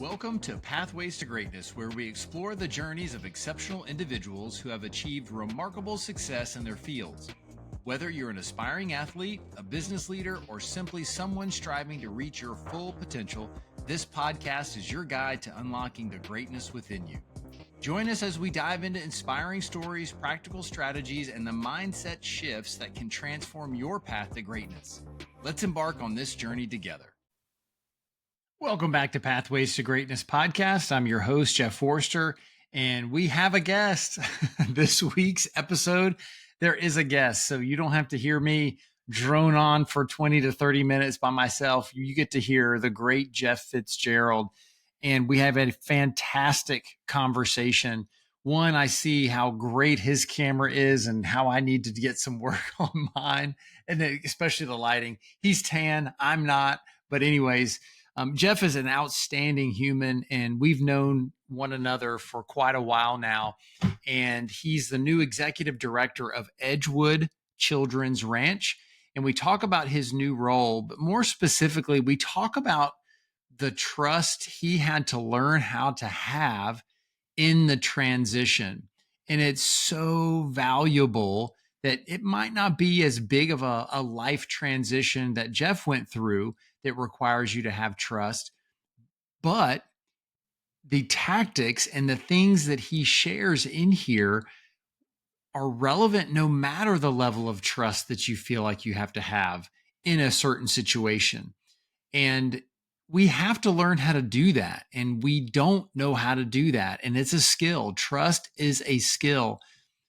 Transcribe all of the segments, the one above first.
Welcome to Pathways to Greatness, where we explore the journeys of exceptional individuals who have achieved remarkable success in their fields. Whether you're an aspiring athlete, a business leader, or simply someone striving to reach your full potential, this podcast is your guide to unlocking the greatness within you. Join us as we dive into inspiring stories, practical strategies, and the mindset shifts that can transform your path to greatness. Let's embark on this journey together. Welcome back to Pathways to Greatness podcast. I'm your host, Jeff Forrester, and we have a guest. This week's episode, there is a guest, so you don't have to hear me drone on for 20 to 30 minutes by myself. You get to hear the great Jeff Fitzgerald, and we have a fantastic conversation. One, I see how great his camera is and how I need to get some work on mine, and especially the lighting. He's tan, I'm not, but anyways, Jeff is an outstanding human, and we've known one another for quite a while now. And he's the new executive director of Edgewood Children's Ranch. And we talk about his new role, but more specifically, we talk about the trust he had to learn how to have in the transition. And it's so valuable that it might not be as big of a life transition that Jeff went through that requires you to have trust, but the tactics and the things that he shares in here are relevant no matter the level of trust that you feel like you have to have in a certain situation. And we have to learn how to do that. And we don't know how to do that. And it's a skill. Trust is a skill.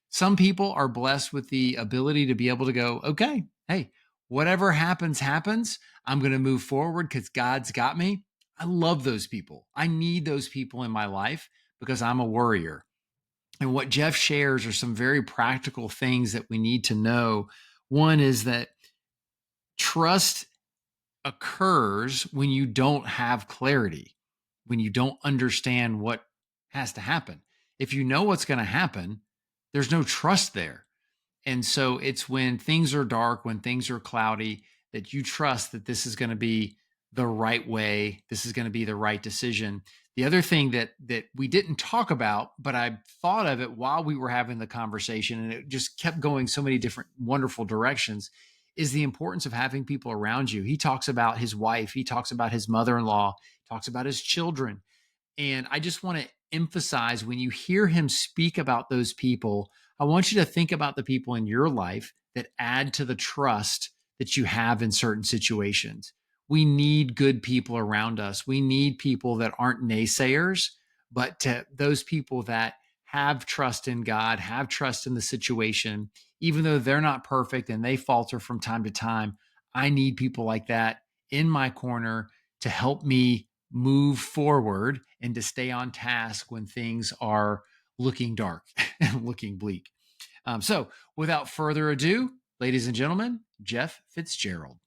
Some people are blessed with the ability to be able to go, okay, hey, whatever happens, happens. I'm going to move forward because God's got me. I love those people. I need those people in my life because I'm a worrier. And what Jeff shares are some very practical things that we need to know. One is that trust occurs when you don't have clarity, when you don't understand what has to happen. If you know what's going to happen, there's no trust there. And so it's when things are dark, when things are cloudy, that you trust that this is going to be the right way. This is going to be the right decision. The other thing that we didn't talk about, but I thought of it while we were having the conversation, and it just kept going so many different wonderful directions, is the importance of having people around you. He talks about his wife. He talks about his mother-in-law, talks about his children. And I just want to emphasize, when you hear him speak about those people, I want you to think about the people in your life that add to the trust that you have in certain situations. We need good people around us. We need people that aren't naysayers, but to those people that have trust in God, have trust in the situation, even though they're not perfect and they falter from time to time. I need people like that in my corner to help me move forward and to stay on task when things are looking dark and looking bleak. So without further ado, ladies and gentlemen, Jeff Fitzgerald.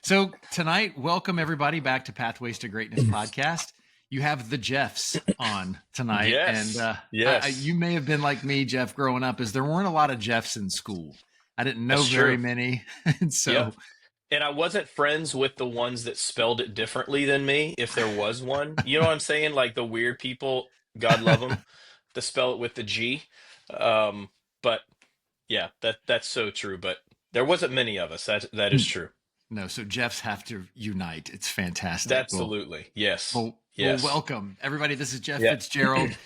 So tonight, welcome everybody back to Pathways to Greatness podcast. You have the Jeffs on tonight. Yes. And yes. You may have been like me, Jeff, growing up, as there weren't a lot of Jeffs in school. I didn't know very many. And so, Yep. And I wasn't friends with the ones that spelled it differently than me, if there was one. You know what I'm saying? Like the weird people, God love them, to spell it with the G. But yeah, that's so true. But there wasn't many of us. That is true. No, so Jeffs have to unite. It's fantastic. Absolutely. Yes. Well, welcome everybody. This is Jeff Fitzgerald.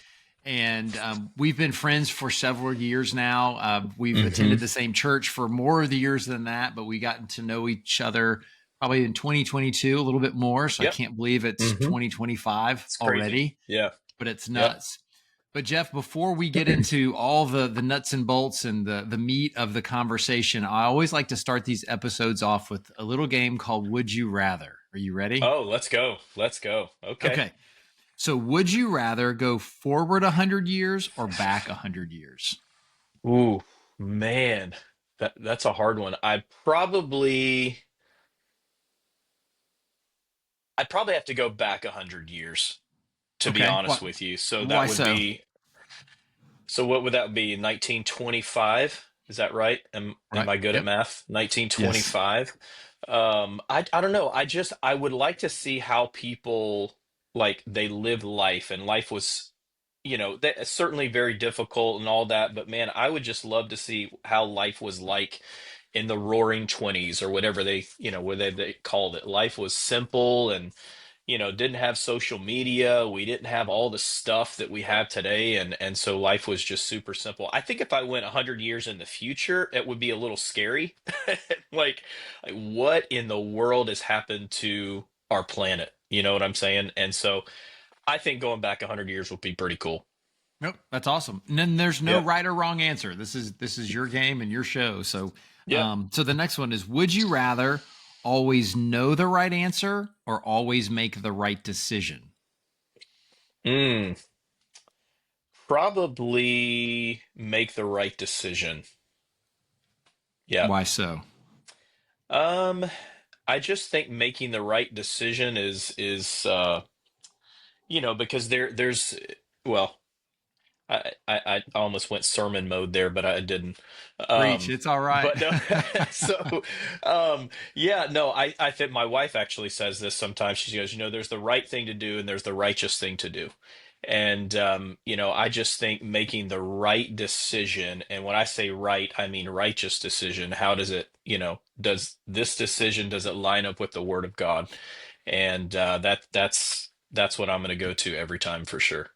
And we've been friends for several years now. We've attended the same church for more of the years than that, but we gotten to know each other probably in 2022, a little bit more. So I can't believe it's 2025 already. Yeah. But it's nuts. But Jeff, before we get into all the nuts and bolts and the meat of the conversation, I always like to start these episodes off with a little game called Would You Rather. Are you ready? Oh, let's go. Okay. So would you rather go forward 100 years or back 100 years? Ooh, man, that's a hard one. I'd probably have to go back 100 years, to be honest with you. So that would be, so what would that be? 1925? Is that right? Am I good at math? 1925. I don't know. I would like to see how people like they live life, and life was, that certainly very difficult and all that, but man, I would just love to see how life was like in the roaring 20s or whatever they called it. Life was simple and didn't have social media. We didn't have all the stuff that we have today. And so life was just super simple. I think if I went 100 years in the future, it would be a little scary. Like, like what in the world has happened to our planet? You know what I'm saying? And so I think going back 100 years would be pretty cool. Nope, that's awesome. And then there's no Yeah. right or wrong answer. This is your game and your show. So, Yeah. so the next one is: would you rather always know the right answer or always make the right decision? Mm, probably make the right decision. Yeah. Why so? Um, I just think making the right decision is because there's well, I almost went sermon mode there, but I didn't. Preach. Um, It's all right. but no, so yeah, no, I think my wife actually says this sometimes. She goes, there's the right thing to do and there's the righteous thing to do. And I just think making the right decision, and when I say right, I mean righteous decision. How does it, does this decision does it line up with the Word of God? And that's what I'm going to go to every time for sure.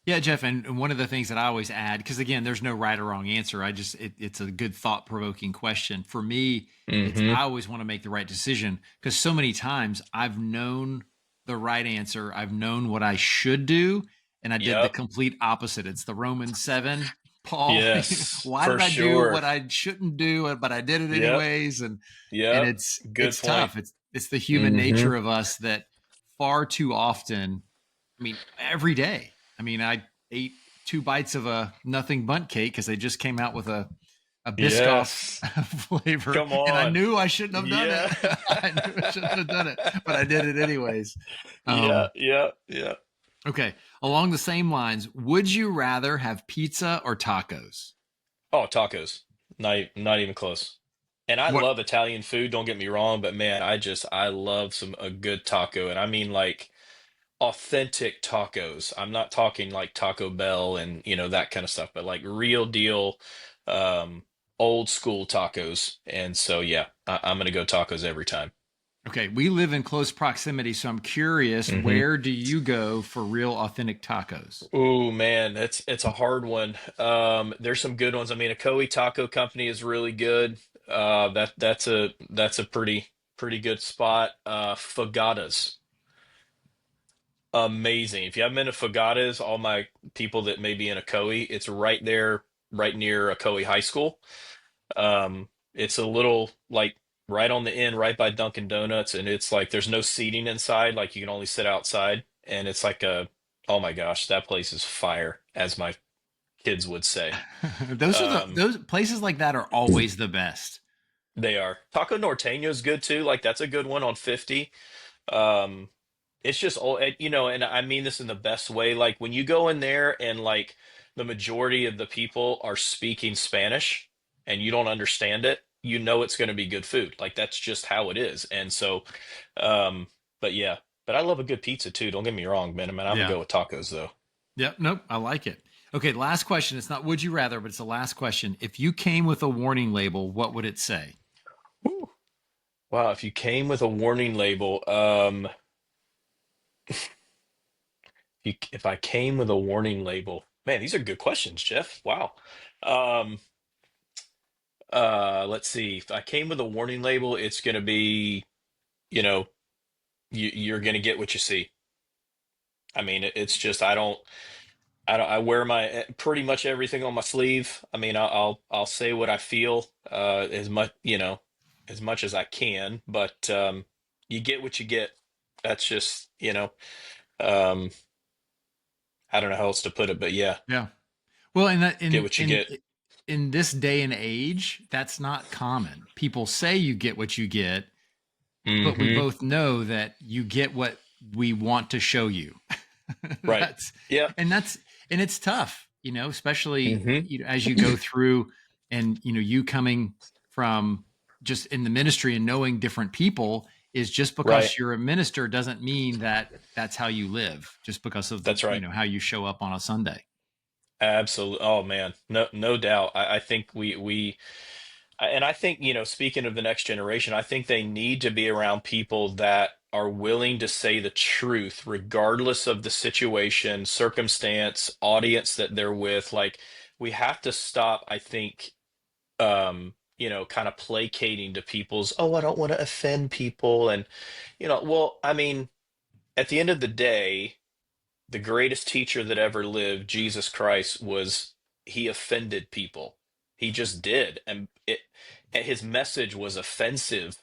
Yeah, Jeff, and one of the things that I always add, because again, there's no right or wrong answer. It's a good thought provoking question. For me, it's Hmm. I always want to make the right decision because so many times I've known the right answer, I've known what I should do, and I did the Yep. complete opposite. It's the Romans 7. Paul, Yes, why for did I do sure. what I shouldn't do, but I did it Yep. anyways? And Yep. it's Good it's point. tough. It's the human Hmm. nature of us that far too often, I mean, every day. I mean, I ate 2 bites of a nothing bundt cake because they just came out with a Biscoff Yes. flavor, Come and I on. knew I shouldn't have done it. Yeah. I knew I shouldn't have done it, but I did it anyways. Yeah. Um, Yeah. Yeah. okay, along the same lines, would you rather have pizza or tacos? Oh, tacos. Not even close. And I What? love Italian food, don't get me wrong, but man, I love some a good taco. And I mean like authentic tacos. I'm not talking like Taco Bell and that kind of stuff, but like real deal um old school tacos. And so yeah, I'm gonna go tacos every time. Okay, we live in close proximity, so I'm curious. Hmm. Where do you go for real authentic tacos? Oh man, it's a hard one. There's some good ones. I mean, a Koi Taco Company is really good. That's a pretty good spot. Fagatas, amazing. If you haven't been to Fagatas, all my people that may be in a Koi, it's right there, right near a Koi High School. It's a little like right on the end, right by Dunkin' Donuts, and it's like there's no seating inside, like you can only sit outside, and it's like oh my gosh, that place is fire, as my kids would say. Those are Um, those places like that are always the best. they are. Taco Norteño is good too. Like that's a good one on 50. Um, it's just all and I mean this in the best way. Like when you go in there and like the majority of the people are speaking Spanish and you don't understand it, it's going to be good food. Like that's just how it is. And so, um, but yeah, but I love a good pizza too. Don't get me wrong, man. I mean, I'm gonna Yeah. go with tacos though. Yep. Nope. I like it. Okay. Last question. It's not would you rather, but it's the last question. If you came with a warning label, what would it say? Woo. Wow, if you came with a warning label, if I came with a warning label, man, these are good questions, Jeff. Wow. Um, let's see. If I came with a warning label, it's gonna be, you know, you're gonna get what you see. I mean, it's just I wear my pretty much everything on my sleeve. I mean, I'll say what I feel as much as I can, but you get what you get. That's just um, I don't know how else to put it, but yeah, Yeah. Well, in that get what you get. in this day and age, that's not common. People say you get what you get, but we Hmm. both know that you get what we want to show you. Right. that's Yeah. that's and it's tough, especially Hmm. as you go through and you coming from just in the ministry and knowing different people is just Right. because you're a minister doesn't mean that that's how you live, just because of That's right. how you show up on a Sunday. Absolutely. Oh man, no doubt. I think and I think, speaking of the next generation, I think they need to be around people that are willing to say the truth, regardless of the situation, circumstance, audience that they're with. Like, we have to stop, I think, kind of placating to people's, oh, I don't want to offend people. And, well, I mean, at the end of the day, the greatest teacher that ever lived, Jesus Christ, he offended people. He just did. And his message was offensive.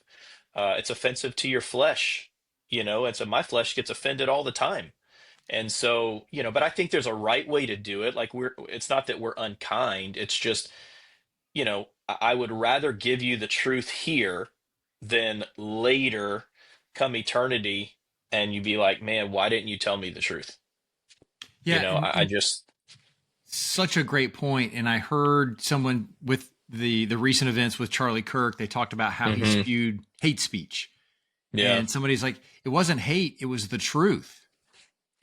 It's offensive to your flesh, and so my flesh gets offended all the time. And so, but I think there's a right way to do it. Like, it's not that we're unkind. It's just, I would rather give you the truth here than later come eternity and you be like, man, why didn't you tell me the truth? Yeah, I just, such a great point. And I heard someone with the recent events with Charlie Kirk, they talked about how he hmm spewed hate speech. yeah, And somebody's like, it wasn't hate, it was the truth.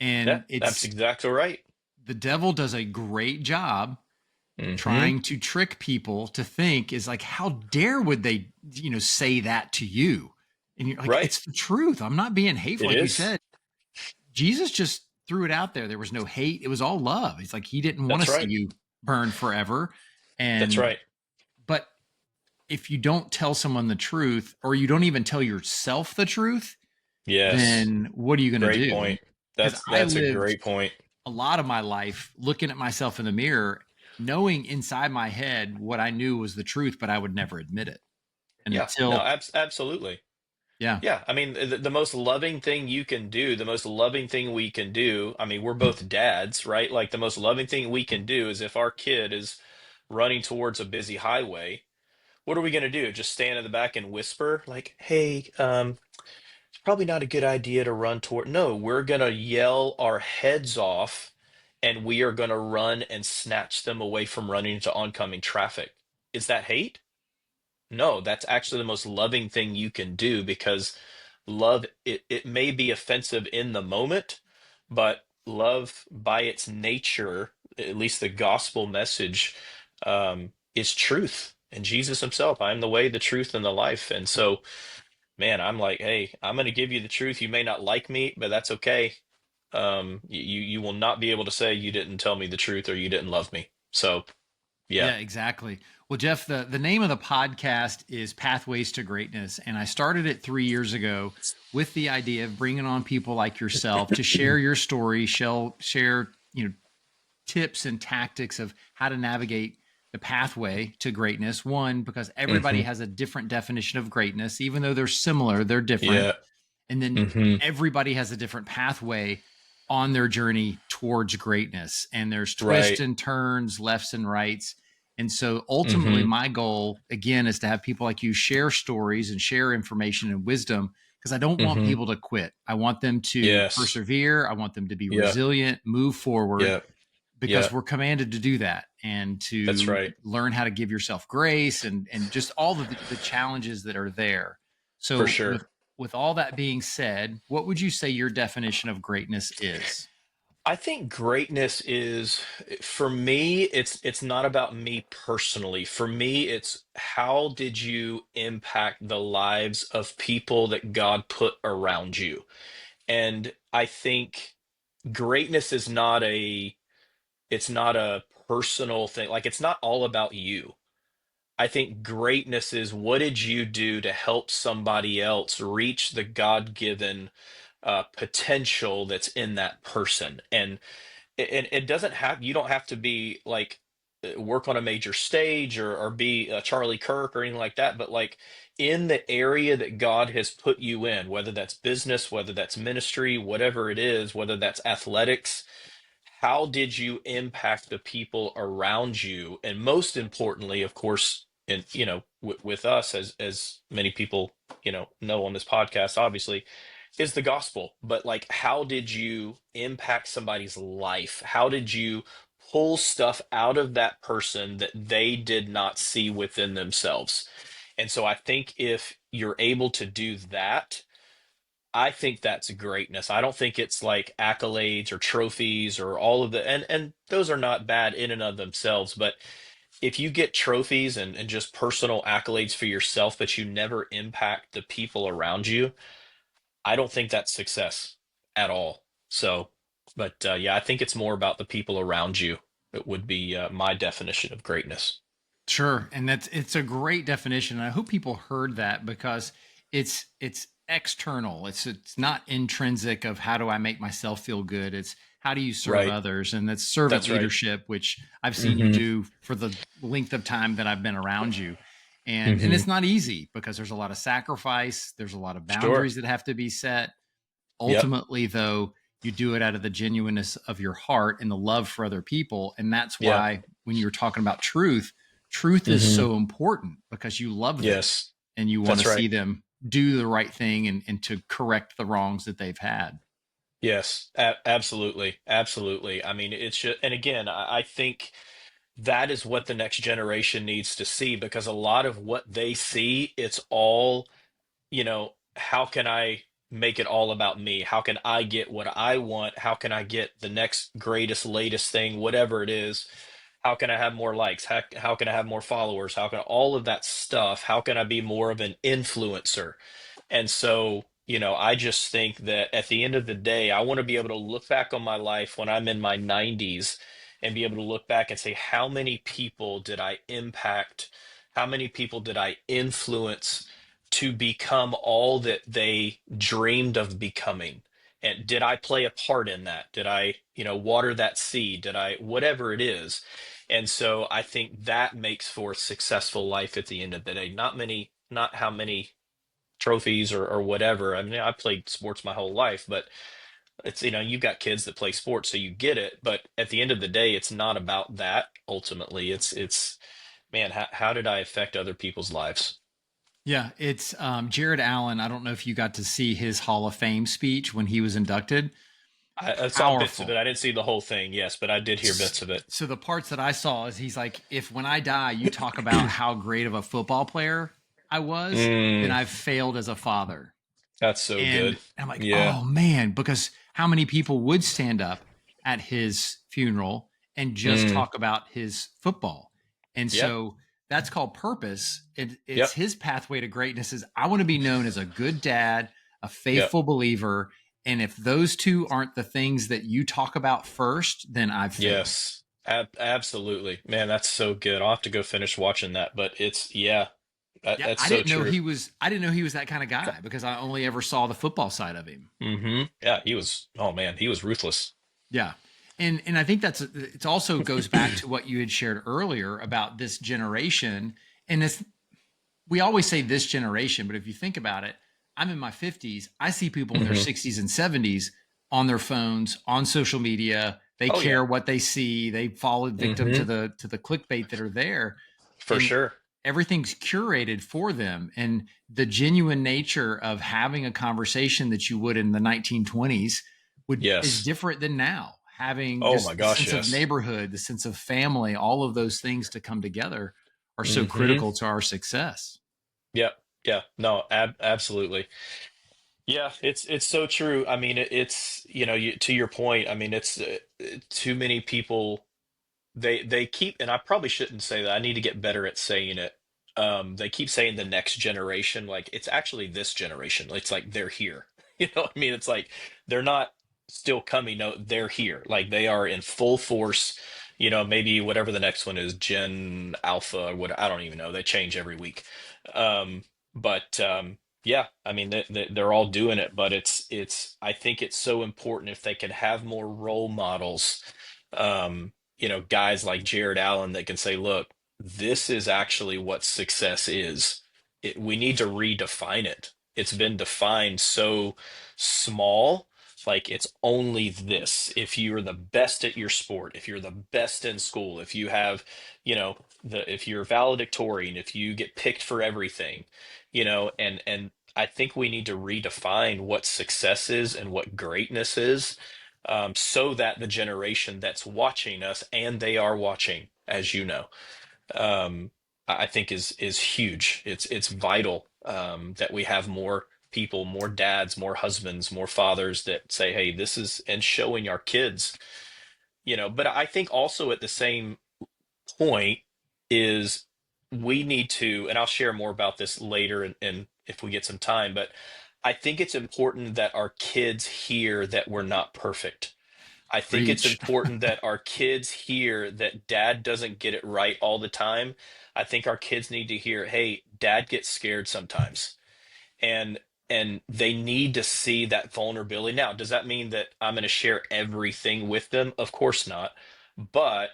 yeah, And that's it's exactly right. the devil does a great job hmm trying to trick people to think is like, how dare would they, say that to you? And you're like, Right. it's the truth. I'm not being hateful. It Like you is. said, Jesus just threw it out there. There was no hate. It was all love. He's like, he didn't want to That's see right. you burn forever. That's And, right. but if you don't tell someone the truth, or you don't even tell yourself the truth, Yes. then what are you going to Great do? point. Because That's I that's a lived great point. a lot of my life looking at myself in the mirror, knowing inside my head what I knew was the truth, but I would never admit it. And Yeah. No, until, absolutely. yeah, Yeah, I mean, the most loving thing you can do, the most loving thing we can do, I mean, we're both dads, right? Like, the most loving thing we can do is if our kid is running towards a busy highway, what are we going to do? Just stand in the back and whisper, like, hey, it's probably not a good idea to run toward. No, we're going to yell our heads off and we are going to run and snatch them away from running into oncoming traffic. Is that hate? No, that's actually the most loving thing you can do because love, it may be offensive in the moment, but love by its nature, at least the gospel message, is truth. And Jesus himself, I am the way, the truth, and the life. And so, man, I'm like, hey, I'm going to give you the truth. You may not like me, but that's okay. You will not be able to say you didn't tell me the truth or you didn't love me. So, yeah. yeah, exactly. Well, Jeff, the name of the podcast is Pathways to Greatness. And I started it 3 years ago with the idea of bringing on people like yourself to share your story, share, tips and tactics of how to navigate the pathway to greatness. One, because everybody hmm has a different definition of greatness, even though they're similar, they're different. Yeah. And then hmm everybody has a different pathway on their journey towards greatness. And there's twists Right. and turns, lefts and rights. And so ultimately, hmm my goal, again, is to have people like you share stories and share information and wisdom because I don't want hmm people to quit. I want them to Yes. persevere. I want them to be Yeah. resilient, move forward Yeah. because Yeah. we're commanded to do that and That's to right. learn how to give yourself grace and just all of the challenges that are there. For So sure. with all that being said, what would you say your definition of greatness is? I think greatness is, for me, it's not about me personally. For me, it's how did you impact the lives of people that God put around you? And I think greatness is not it's not a personal thing. Like, it's not all about you. I think greatness is, what did you do to help somebody else reach the God-given potential that's in that person? And it doesn't have, you don't have to be like, work on a major stage or be Charlie Kirk or anything like that, but like, in the area that God has put you in, whether that's business, whether that's ministry, whatever it is, whether that's athletics, how did you impact the people around you? And most importantly, of course, and with us, as many people know on this podcast, obviously, is the gospel. But like, how did you impact somebody's life? How did you pull stuff out of that person that they did not see within themselves? And so I think if you're able to do that, I think that's greatness. I don't think it's like accolades or trophies or all of the, and those are not bad in and of themselves, but if you get trophies and just personal accolades for yourself, but you never impact the people around you, I don't think that's success at all. So, but yeah, I think it's more about the people around you. It would be my definition of greatness. Sure, and it's a great definition. And I hope people heard that because it's external. It's not intrinsic of how do I make myself feel good. It's how do you serve Right. others, and that's servant That's right. leadership, which I've seen you Hmm. do for the length of time that I've been around you. And Hmm. it's not easy because there's a lot of sacrifice, there's a lot of Sure. boundaries that have to be set. Yep. Ultimately, though, you do it out of the genuineness of your heart and the love for other people. And that's Yeah. why when you're talking about truth, truth is Hmm. so important because you love them Yes. and you want That's to right. see them do the right thing and to correct the wrongs that they've had. Yes. Absolutely. Absolutely. I mean, it's just, and again, I think that is what the next generation needs to see because a lot of what they see, it's all, how can I make it all about me? How can I get what I want? How can I get the next greatest, latest thing, whatever it is? How can I have more likes? How can I have more followers? How can all of that stuff? How can I be more of an influencer? And so, I just think that at the end of the day, I want to be able to look back on my life when I'm in my 90s and be able to look back and say, how many people did I impact? How many people did I influence to become all that they dreamed of becoming? And did I play a part in that? Did I, water that seed? Did I, whatever it is? And so I think that makes for a successful life at the end of the day. Not how many trophies or whatever. I mean, I played sports my whole life, but it's, you've got kids that play sports, so you get it. But at the end of the day, it's not about that. Ultimately, it's man, how did I affect other people's lives? Yeah, it's Jared Allen. I don't know if you got to see his Hall of Fame speech when he was inducted. I saw bits of it. Powerful. I didn't see the whole thing, yes, but I did hear bits of it. So the parts that I saw is he's like, if when I die, you talk about how great of a football player I was, then Mm, I've failed as a father. that's so And good. I'm like, Yeah. oh man, because how many people would stand up at his funeral and just Mm, talk about his football? And yeah. so that's called purpose. It's Yep. his pathway to greatness is I want to be known as a good dad, a Yep. faithful believer. And if those two aren't the things that you talk about first, then I've failed. Yes. Absolutely. Man, that's so good. I'll have to go finish watching that, but yeah, Yeah, that's so true. I didn't know he was that kind of guy because I only ever saw the football side of him. Yeah, oh man, he was ruthless. Yeah. And I think that's it also goes back to what you had shared earlier about this generation. And this we always say this generation, but if you think about it, I'm in my 50s. I see people in their Hmm. 60s and 70s on their phones, on social media. They Oh yeah. care what they see. They fall victim Hmm. to the clickbait that are there. For And sure. everything's curated for them. And the genuine nature of having a conversation that you would in the 1920s would is Yes. different than now. Having Oh my just the gosh, sense of yes. neighborhood, the sense of family, all of those things to come together are so Hmm. critical to our success. Yep. Yeah. No, absolutely. Yeah, it's so true. I mean, it's, to your point, I mean, it's too many people they keep, and I probably shouldn't say that. I need to get better at saying it. They keep saying the next generation, like it's actually this generation. It's like they're here. You know what I mean? It's like they're not still coming. No, they're here. Like they are in full force. Maybe whatever the next one is, Gen Alpha or what, I don't even know. They change every week. But yeah, I mean they're all doing it, but I think it's so important if they can have more role models, guys like Jared Allen that can say, look, this is actually what success is. We need to redefine it. It's been defined so small, like it's only this. If you're the best at your sport, if you're the best in school, if you have, if you're valedictorian, if you get picked for everything, and I think we need to redefine what success is and what greatness is, so that the generation that's watching us, and they are watching, as you know, I think is huge. It's vital that we have more people, more dads, more husbands, more fathers that say, "Hey, this is," and showing our kids, But I think also at the same point is we need to, and I'll share more about this later, and if we get some time, but I think it's important that our kids hear that we're not perfect. I think it's Preach. important that our kids hear that dad doesn't get it right all the time. I think our kids need to hear, hey, dad gets scared sometimes. And they need to see that vulnerability. Now, does that mean that I'm going to share everything with them? Of course not. But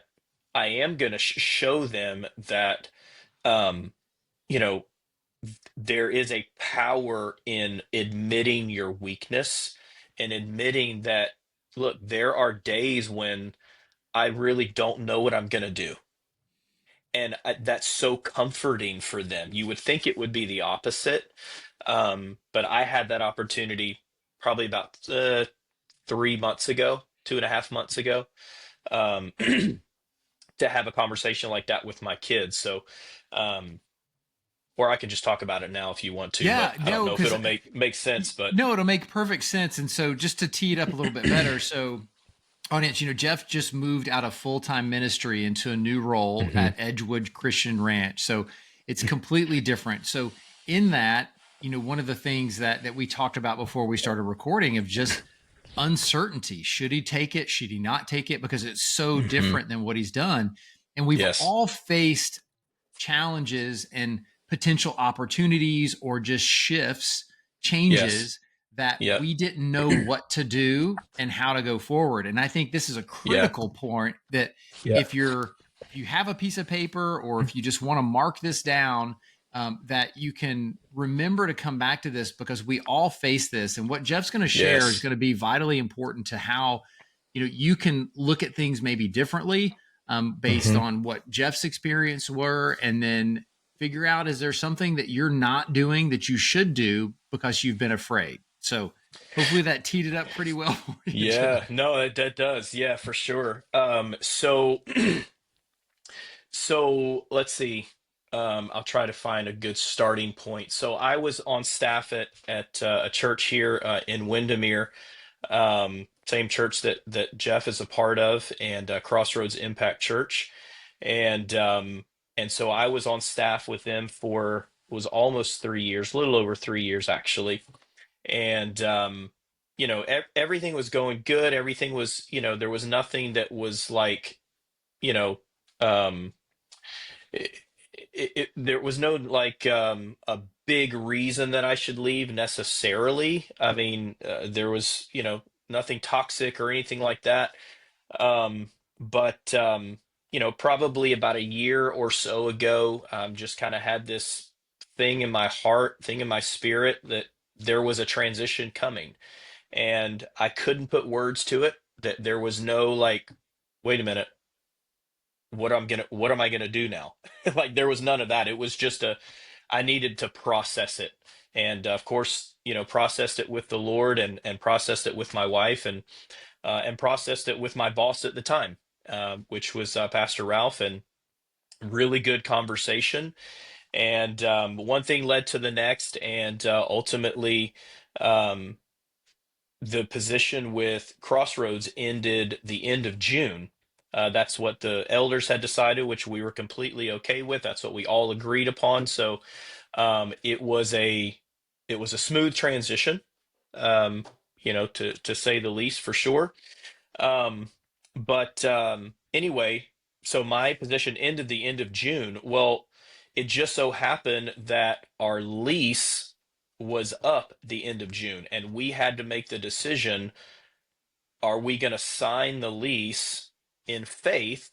I am going to show them that um, you know, there is a power in admitting your weakness and admitting that, look, there are days when I really don't know what I'm going to do. And that's so comforting for them. You would think it would be the opposite. But I had that opportunity probably about 3 months ago, 2.5 months ago, um, to have a conversation like that with my kids. So, um, or I can just talk about it now if you want to, Yeah, but I don't no, know if because it'll make sense. But no, it'll make perfect sense. And so, just to tee it up a little bit better, so audience, Jeff just moved out of full time ministry into a new role hmm at Edgewood Christian Ranch. So it's completely different. So in that, one of the things that we talked about before we started recording of just uncertainty. Should he take it? Should he not take it? Because it's so hmm different than what he's done. And we've yes, all faced challenges and potential opportunities or just shifts, yes, changes that yep, we didn't know what to do and how to go forward. And I think this is a yeah, critical point that yeah, if you have a piece of paper or if you just want to mark this down, that you can remember to come back to this because we all face this. And what Jeff's going to share is yes, going to be vitally important to how you can look at things maybe differently based hmm on what Jeff's experience were, and then figure out, is there something that you're not doing that you should do because you've been afraid? So hopefully that teed it up pretty well for you, yeah. Jeff. No, that does, yeah, for sure. So so let's see. I'll try to find a good starting point. So I was on staff at a church here in Windermere, same church that Jeff is a part of, and Crossroads Impact Church, and um, and so I was on staff with them for was almost 3 years, a little over 3 years actually, and everything was going good. Everything was, there was nothing that was like, you know. Um, there was no like a big reason that I should leave necessarily. I mean, there was, nothing toxic or anything like that. But probably about a year or so ago, just kind of had this thing in my heart, thing in my spirit that there was a transition coming, and I couldn't put words to it. That there was no like, wait a minute, what am I gonna do now? Like there was none of that. It was just I needed to process it. And of course, processed it with the Lord, and processed it with my wife, and processed it with my boss at the time, which was Pastor Ralph, and really good conversation. And one thing led to the next, and ultimately, um, the position with Crossroads ended the end of June. That's what the elders had decided, which we were completely okay with. That's what we all agreed upon. So it was a smooth transition, to say the least, for sure. But anyway, so my position ended the end of June. Well, it just so happened that our lease was up the end of June, and we had to make the decision, are we going to sign the lease in faith,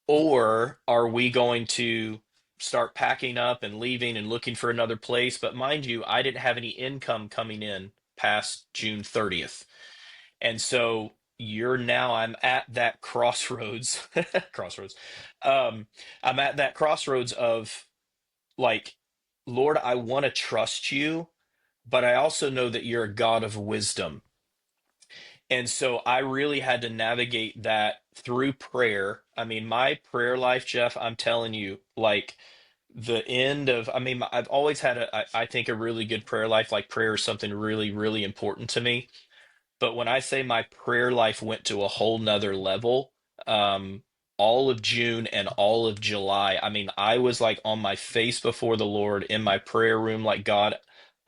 or are we going to start packing up and leaving and looking for another place? But mind you, I didn't have any income coming in past June 30th. And so I'm at that crossroads, crossroads. Um, I'm at that crossroads of like, Lord, I want to trust you, but I also know that you're a God of wisdom. And so I really had to navigate that through prayer. I mean, my prayer life, Jeff, I'm telling you, like, the end of, I mean, I've always had I think a really good prayer life. Like prayer is something really, really important to me. But when I say my prayer life went to a whole nother level, um, all of June and all of July, I mean, I was like on my face before the Lord in my prayer room, like, God,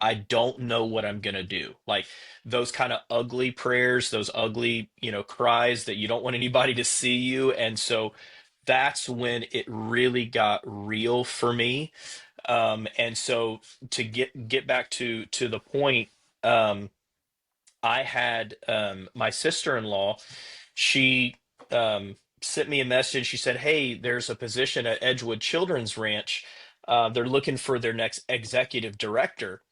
I don't know what I'm gonna do. Like those kind of ugly prayers, those ugly, cries that you don't want anybody to see you. And so that's when it really got real for me. And so to get back to the point, um, I had my sister-in-law, she sent me a message. She said, "Hey, there's a position at Edgewood Children's Ranch. They're looking for their next executive director."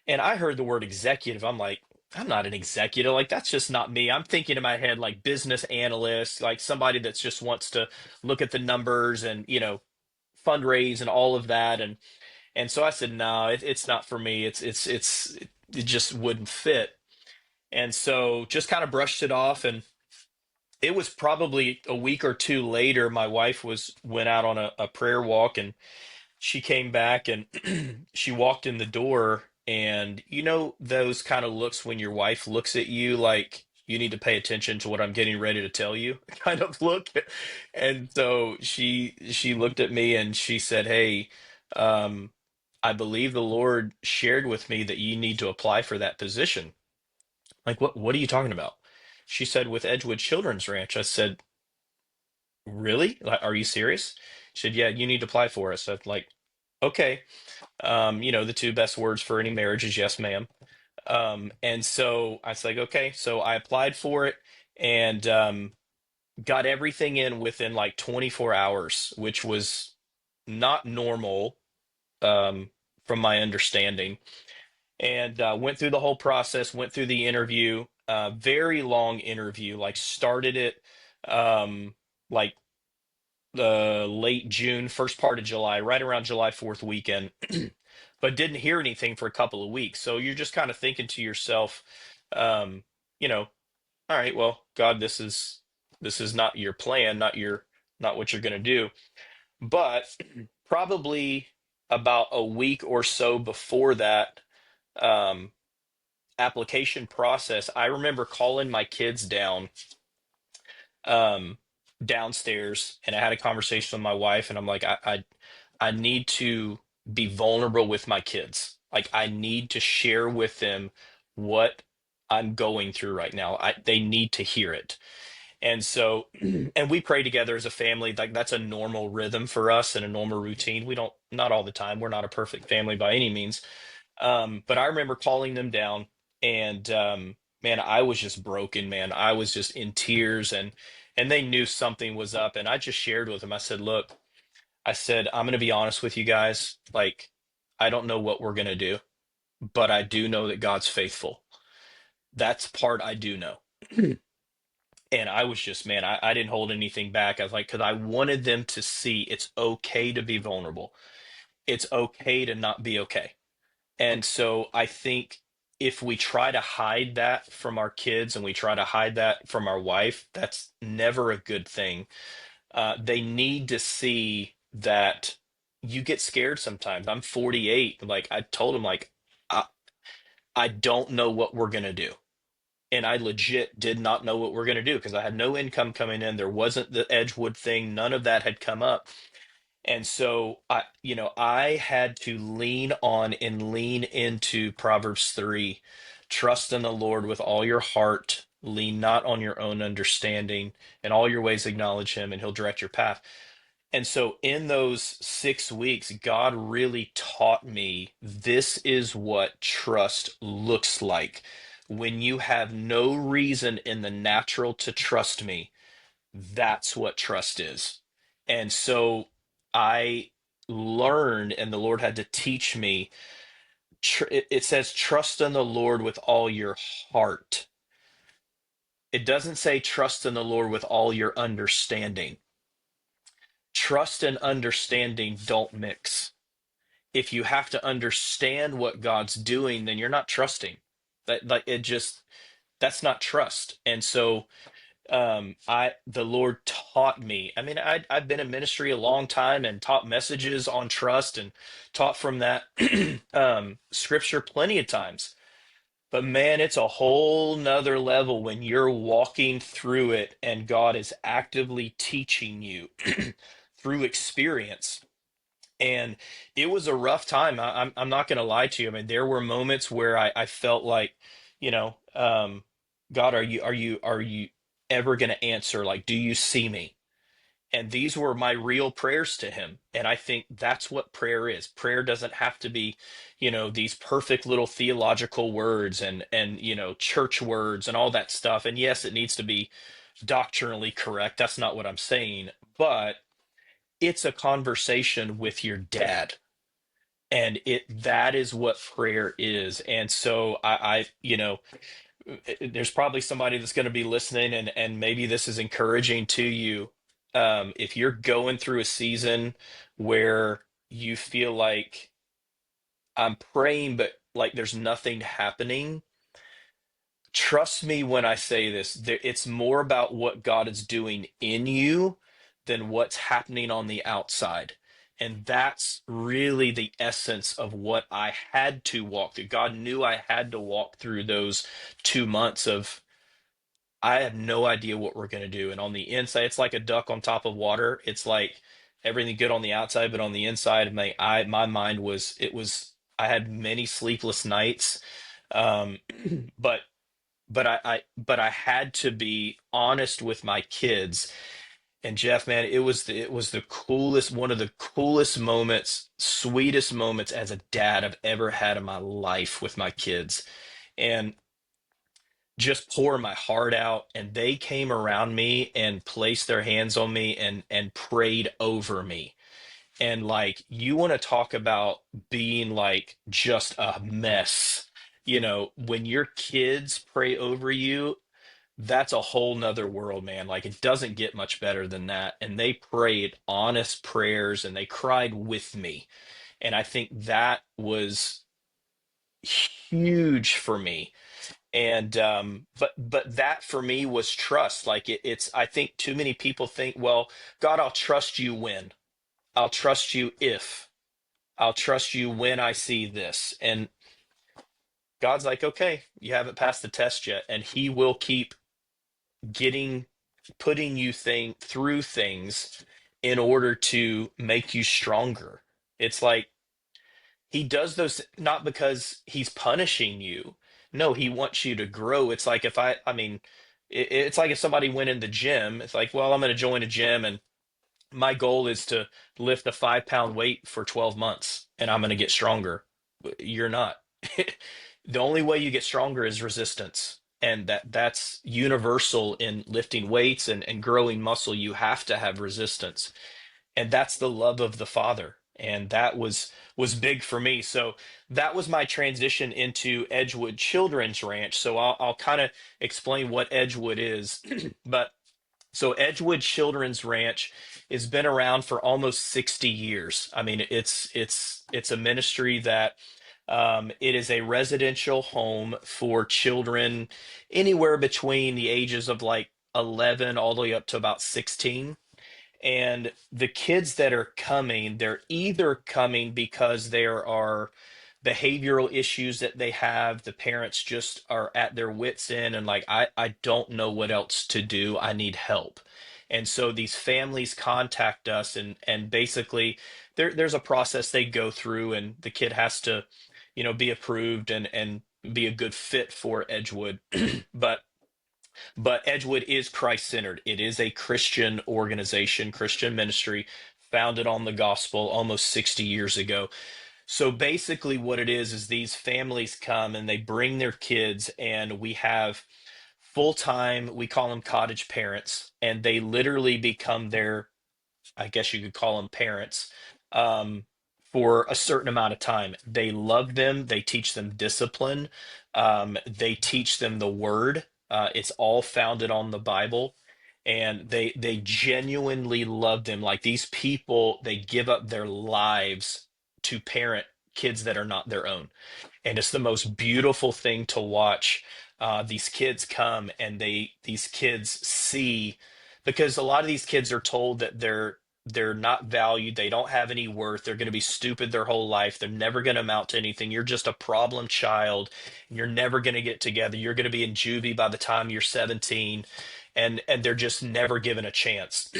And I heard the word executive. I'm like, I'm not an executive. Like, that's just not me. I'm thinking in my head like business analyst, like somebody that just wants to look at the numbers and, fundraise and all of that. And so I said, no, it's not for me. It just wouldn't fit. And so just kind of brushed it off. And it was probably a week or two later, my wife went out on a prayer walk, and she came back and she walked in the door, and those kind of looks when your wife looks at you like you need to pay attention to what I'm getting ready to tell you kind of look. And so she looked at me and she said, "Hey, um, I believe the Lord shared with me that you need to apply for that position." Like, what are you talking about? She said, with Edgewood Children's Ranch. I said, really? Like, are you serious? She said, yeah, you need to apply for us. I'm like, okay. The two best words for any marriage is yes, ma'am. And so I was like, okay. So I applied for it and got everything in within like 24 hours, which was not normal, um, from my understanding. And went through the whole process, went through the interview, very long interview, like started it um, like the late June, first part of July, right around July 4th weekend, but didn't hear anything for a couple of weeks. So you're just kind of thinking to yourself, um, you know, all right, well, God, this is not your plan, not what you're going to do. But probably about a week or so before that, um, application process, I remember calling my kids um, downstairs, and I had a conversation with my wife, and I'm like, I need to be vulnerable with my kids. Like, I need to share with them what I'm going through right now. They need to hear it. And so, and we pray together as a family. Like, that's a normal rhythm for us and a normal routine. We don't, not all the time. We're not a perfect family by any means, but I remember calling them down, and man, I was just broken, man. I was just in tears, and they knew something was up, and I just shared with them. I said, "Look," I said, "I'm going to be honest with you guys. Like, I don't know what we're going to do, but I do know that God's faithful. That's part I do know." And I was just, man, I didn't hold anything back. I was like, because I wanted them to see it's okay to be vulnerable. It's okay to not be okay. And so I think if we try to hide that from our kids and we try to hide that from our wife, that's never a good thing. They need to see that you get scared sometimes. I'm 48. Like, I told him, like, I, I don't know what we're gonna do. And I legit did not know what we're gonna do because I had no income coming in. There wasn't the Edgewood thing. None of that had come up. And so I had to lean on and lean into Proverbs 3. Trust in the Lord with all your heart, lean not on your own understanding, in all your ways acknowledge him, and he'll direct your path. And so in those 6 weeks, God really taught me this is what trust looks like. When you have no reason in the natural to trust me, that's what trust is. And so I learned, and the Lord had to teach me. It says, trust in the Lord with all your heart. It doesn't say trust in the Lord with all your understanding. Trust and understanding don't mix. If you have to understand what God's doing, then you're not trusting. That, like, it just, that's not trust. And so The Lord taught me. I mean, I've been in ministry a long time and taught messages on trust and taught from that scripture plenty of times. But man, it's a whole nother level when you're walking through it and God is actively teaching you through experience. And it was a rough time. I'm not going to lie to you. I mean, there were moments where I felt like, you know, God, are you ever going to answer? Like, do you see me? And these were my real prayers to him. And I think that's what prayer is. Prayer doesn't have to be, these perfect little theological words and church words and all that stuff. And yes, it needs to be doctrinally correct. That's not what I'm saying. But it's a conversation with your dad. And that is what prayer is. And so there's probably somebody that's going to be listening and maybe this is encouraging to you. If you're going through a season where you feel like I'm praying, but like there's nothing happening, trust me when I say this, it's more about what God is doing in you than what's happening on the outside. And that's really the essence of what I had to walk through. God knew I had to walk through those 2 months of, I have no idea what we're going to do. And on the inside, it's like a duck on top of water. It's like everything good on the outside, but on the inside, my mind I had many sleepless nights. Um, but but I had to be honest with my kids. And Jeff, man, it was the coolest, one of the coolest moments, sweetest moments as a dad I've ever had in my life with my kids. And just pour my heart out, and they came around me and placed their hands on me and prayed over me. And like, you want to talk about being like just a mess. When your kids pray over you, that's a whole nother world, man. Like, it doesn't get much better than that. And they prayed honest prayers and they cried with me. And I think that was huge for me. And but that for me was trust. Like, it's I think too many people think, well, God, I'll trust you when. I'll trust you if. I'll trust you when I see this. And God's like, okay, you haven't passed the test yet, and He will keep getting putting you through things in order to make you stronger. It's like He does those not because He's punishing you. No, He wants you to grow. It's like if I mean, it's like if somebody went in the gym, it's like, well, I'm going to join a gym and my goal is to lift a 5 pound weight for 12 months and I'm going to get stronger. You're not. The only way you get stronger is resistance. And that's universal in lifting weights and growing muscle. You have to have resistance. And that's the love of the Father. And that was big for me. So that was my transition into Edgewood Children's Ranch. So I'll kind of explain what Edgewood is. But so Edgewood Children's Ranch has been around for almost 60 years. I mean, it's a ministry that it is a residential home for children anywhere between the ages of like 11 all the way up to about 16. And the kids that are coming, they're either coming because there are behavioral issues that they have. The parents just are at their wits' end and like, I don't know what else to do. I need help. And so these families contact us and basically there's a process they go through and the kid has to, be approved and be a good fit for Edgewood. But Edgewood is Christ-centered. It is a Christian organization, Christian ministry, founded on the gospel almost 60 years ago. So basically, what it is these families come and they bring their kids, and we have full-time, we call them cottage parents, and they literally become their, I guess you could call them parents, um, for a certain amount of time. They love them. They teach them discipline. They teach them the word. It's all founded on the Bible. And they genuinely love them. Like, these people, they give up their lives to parent kids that are not their own. And it's the most beautiful thing to watch. these kids come and these kids see, because a lot of these kids are told that they're not valued, they don't have any worth, they're going to be stupid their whole life, they're never going to amount to anything, you're just a problem child, and you're never going to get together, you're going to be in juvie by the time you're 17, and they're just never given a chance.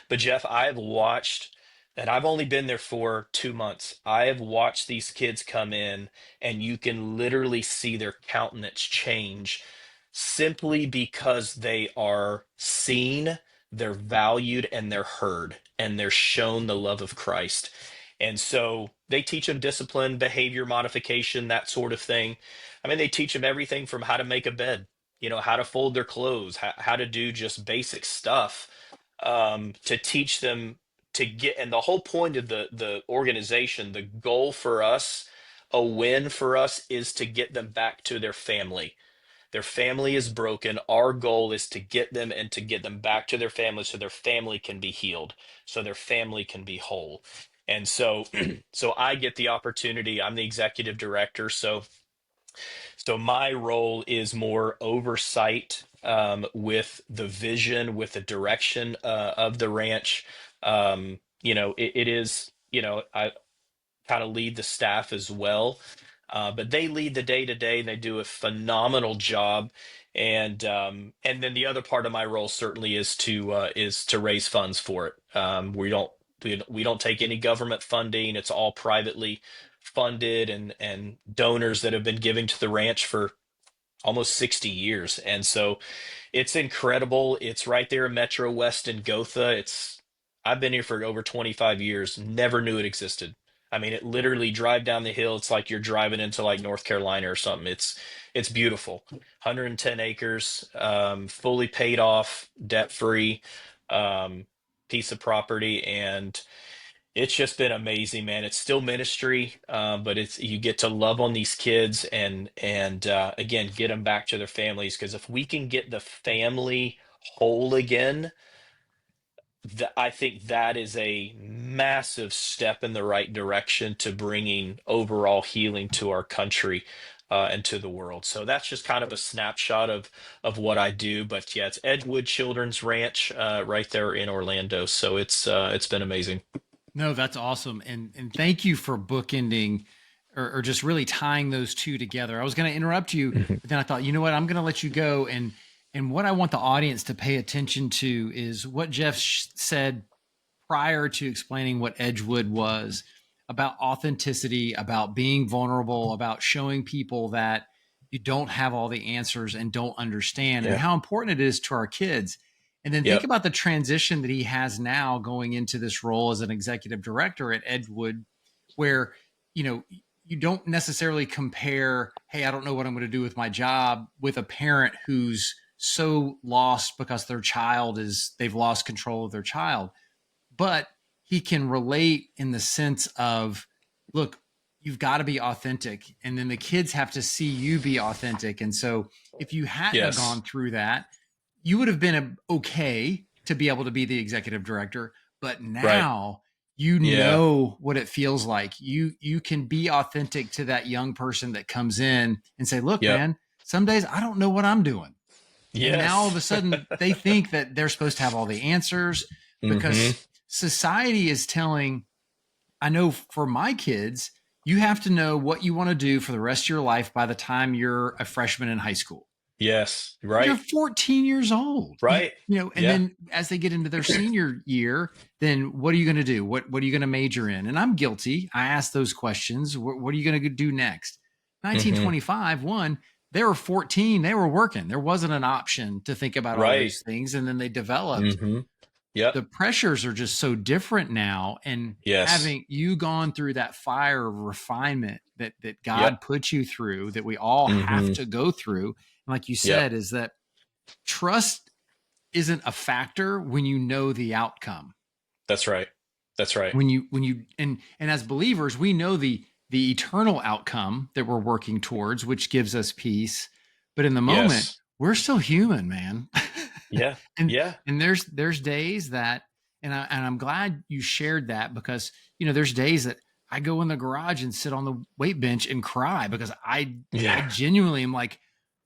But Jeff, I have watched, and I've only been there for 2 months. I have watched these kids come in, and you can literally see their countenance change simply because they are seen, they're valued, and they're heard, and they're shown the love of Christ. And so they teach them discipline, behavior modification, that sort of thing. I mean, they teach them everything from how to make a bed, how to fold their clothes, how to do just basic stuff, to teach them to get. And the whole point of the organization, the goal for us, a win for us, is to get them back to their family. Their family is broken. Our goal is to get them and to get them back to their family so their family can be healed, so their family can be whole. And so, so I get the opportunity. I'm the executive director. So my role is more oversight, with the vision, with the direction of the ranch. It is, I kind of lead the staff as well. But they lead the day to day, and they do a phenomenal job. And then the other part of my role certainly is to raise funds for it. We don't take any government funding. It's all privately funded, and donors that have been giving to the ranch for almost 60 years. And so it's incredible. It's right there in Metro West in Gotha. I've been here for over 25 years, never knew it existed. I mean, it literally, drive down the hill, it's like you're driving into like North Carolina or something. It's beautiful. 110 acres, fully paid off, debt free, piece of property, and it's just been amazing, man. It's still ministry, but you get to love on these kids, and again, get them back to their families. Because if we can get the family whole again, I think that is a massive step in the right direction to bringing overall healing to our country, and to the world. So that's just kind of a snapshot of what I do. But yeah, it's Edgewood Children's Ranch, right there in Orlando. So it's been amazing. No, that's awesome. And thank you for bookending or just really tying those two together. I was going to interrupt you, but then I thought, you know what, I'm going to let you go. And what I want the audience to pay attention to is what Jeff said prior to explaining what Edgewood was, about authenticity, about being vulnerable, about showing people that you don't have all the answers and don't understand, and Yeah. how important it is to our kids. And then think Yep. about the transition that he has now going into this role as an executive director at Edgewood, where, you don't necessarily compare, hey, I don't know what I'm going to do with my job, with a parent who's so lost because they've lost control of their child. But he can relate in the sense of, look, you've got to be authentic. And then the kids have to see you be authentic. And so if you hadn't have Yes. gone through that, you would have been okay to be able to be the executive director. But Right. now Yeah. what it feels like. You can be authentic to that young person that comes in and say, look, Yep. man, some days I don't know what I'm doing. And now all of a Yes. sudden they think that they're supposed to have all the answers, Hmm. because society is telling, I know for my kids, you have to know what you want to do for the rest of your life by the time you're a freshman in high school. Yes. You're Right. 14 years old. Right. And Yeah. then as they get into their senior year, then what are you going to do? What are you going to major in? And I'm guilty. I ask those questions. What are you going to do next? Hmm. 1925, they were 14. They were working. There wasn't an option to think about all Right. those things. And then they developed. Hmm. Yep. The pressures are just so different now. And Yes. having you gone through that fire of refinement that Yep. God put you through, that we all have Hmm. to go through, and like you Yep. said, is that trust isn't a factor when you know the outcome. That's right. That's right. And as believers, we know the eternal outcome that we're working towards, which gives us peace. But in the moment, Yes. we're still human, man. Yeah. and Yeah. and there's days that, and I'm glad you shared that, because there's days that I go in the garage and sit on the weight bench and cry, because I Yeah. genuinely am like,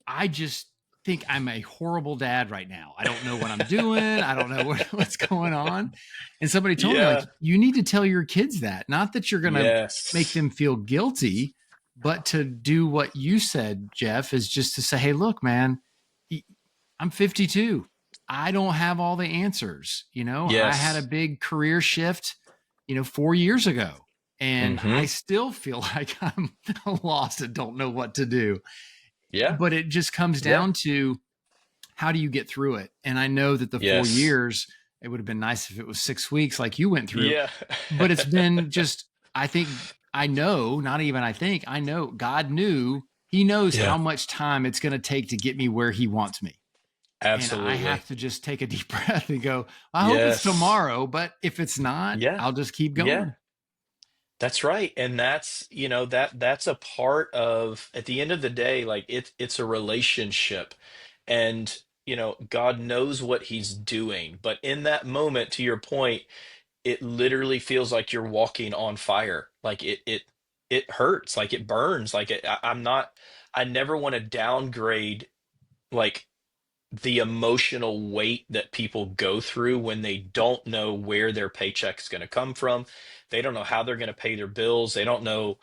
I just think I'm a horrible dad right now. I don't know what I'm doing. I don't know what's going on. And somebody told me, like, Yeah. you need to tell your kids that, not that you're going to make Yes. them feel guilty, but to do what you said, Jeff, is just to say, hey, look, man, I'm 52. I don't have all the answers. I had a Yes. big career shift, 4 years ago, and I Hmm. still feel like I'm lost and don't know what to do. Yeah. But it just comes Yeah. down to, how do you get through it? And I know that the four Yes. years, it would have been nice if it was 6 weeks like you went through, Yeah. but it's been just, I think, I know, not even I think, I know God knew, he knows Yeah. how much time it's going to take to get me where he wants me. And I Absolutely. have to just take a deep breath and go, I hope it's Yes. tomorrow, but if it's not, Yeah. I'll just keep Yeah. going. That's right. And that's a part of, at the end of the day, like it's a relationship. And God knows what he's doing. But in that moment, to your point, it literally feels like you're walking on fire. Like it hurts, like it burns. I never want to downgrade like the emotional weight that people go through when they don't know where their paycheck's going to come from. They don't know how they're going to pay their bills. They don't know,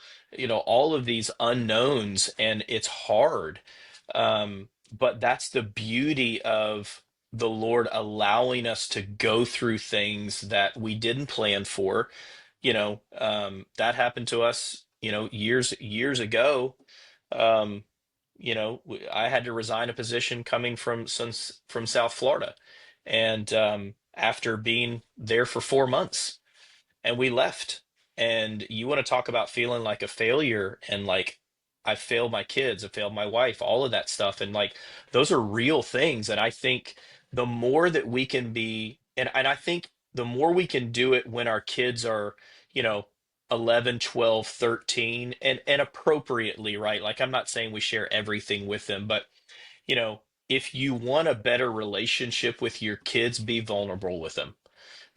all of these unknowns, and it's hard. But that's the beauty of the Lord allowing us to go through things that we didn't plan for. That happened to us, years ago. Um, I had to resign a position coming from South Florida, and after being there for 4 months, and we left. And you want to talk about feeling like a failure, and like I failed my kids, I failed my wife, all of that stuff, and like those are real things. And I think the more that we can be, and I think the more we can do it when our kids are, you know 11, 12, 13, and appropriately, right? Like, I'm not saying we share everything with them, but you know if you want a better relationship with your kids, be vulnerable with them.